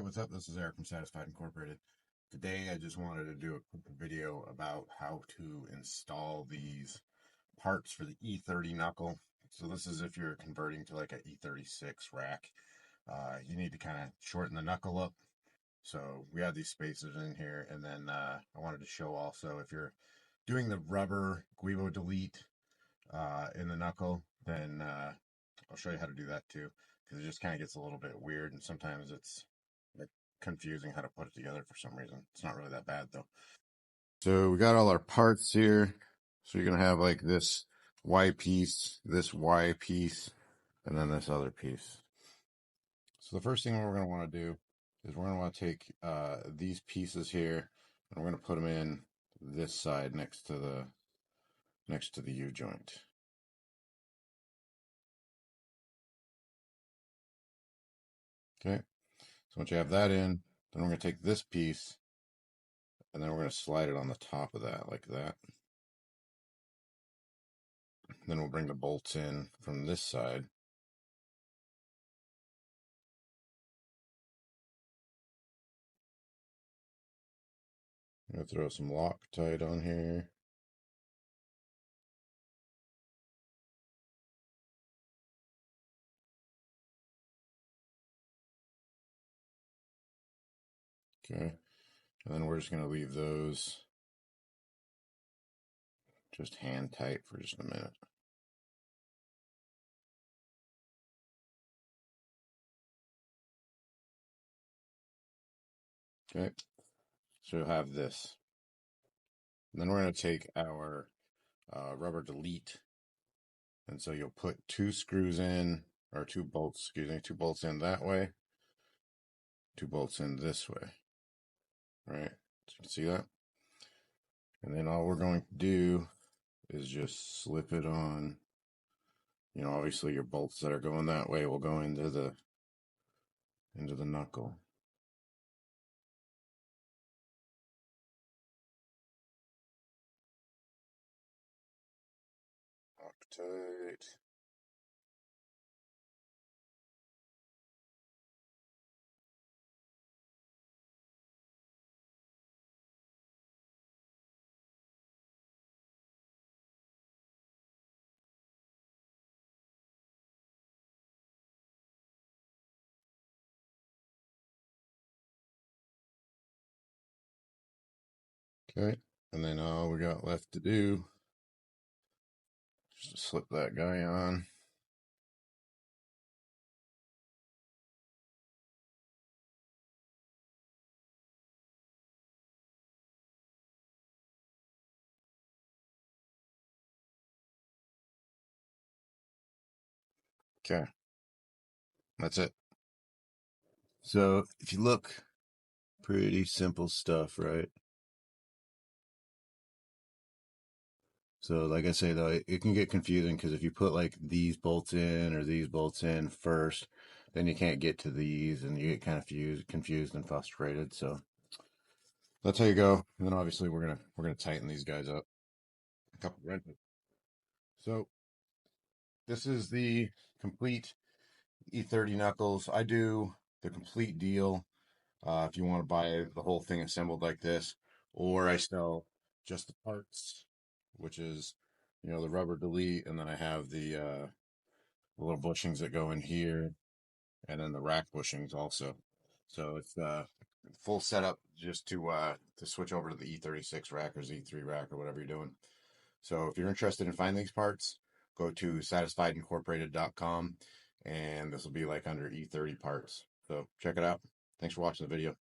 what's up? This is Eric from Satisfied Incorporated. Today I just wanted to do a quick video about how to install these parts for the E30 knuckle. So this is if you're converting to like an E36 rack. You need to kind of shorten the knuckle up. So we have these spacers in here, and then I wanted to show also if you're doing the rubber Guivo delete in the knuckle, then I'll show you how to do that too, because it just kind of gets a little bit weird, and sometimes it's like confusing how to put it together for some reason. It's not really that bad though. So we got all our parts here. So you're gonna have like this Y piece, and then this other piece. So the first thing we're gonna want to do is we're gonna want to take these pieces here, and we're gonna put them in this side next to the U joint. Okay, so once you have that in, then we're going to take this piece and then we're going to slide it on the top of that like that. Then we'll bring the bolts in from this side. I'm going to throw some Loctite on here. Okay, and then we're just going to leave those just hand tight for just a minute. Okay, so you'll have this. And then we're going to take our rubber delete, and so you'll put two screws in, or two bolts, excuse me, two bolts in that way, two bolts in this way. All right, so you can see that? And then all we're going to do is just slip it on. You know, obviously your bolts that are going that way will go into the knuckle. Loctite. Okay, and then all we got left to do is to slip that guy on. Okay, that's it. So if you look, pretty simple stuff, right? So like I say though, it can get confusing because if you put like these bolts in or these bolts in first, then you can't get to these and you get kind of confused and frustrated. So that's how you go. And then obviously we're gonna tighten these guys up. A couple wrenches. So this is the complete E30 knuckles. I do the complete deal. If you want to buy the whole thing assembled like this, or I sell just the parts, which is, you know, the rubber delete, and then I have the little bushings that go in here, and then the rack bushings also. So it's full setup just to switch over to the E36 rack or Z3 rack or whatever you're doing. So if you're interested in finding these parts, go to satisfiedincorporated.com, and this will be like under E30 parts. So check it out. Thanks for watching the video.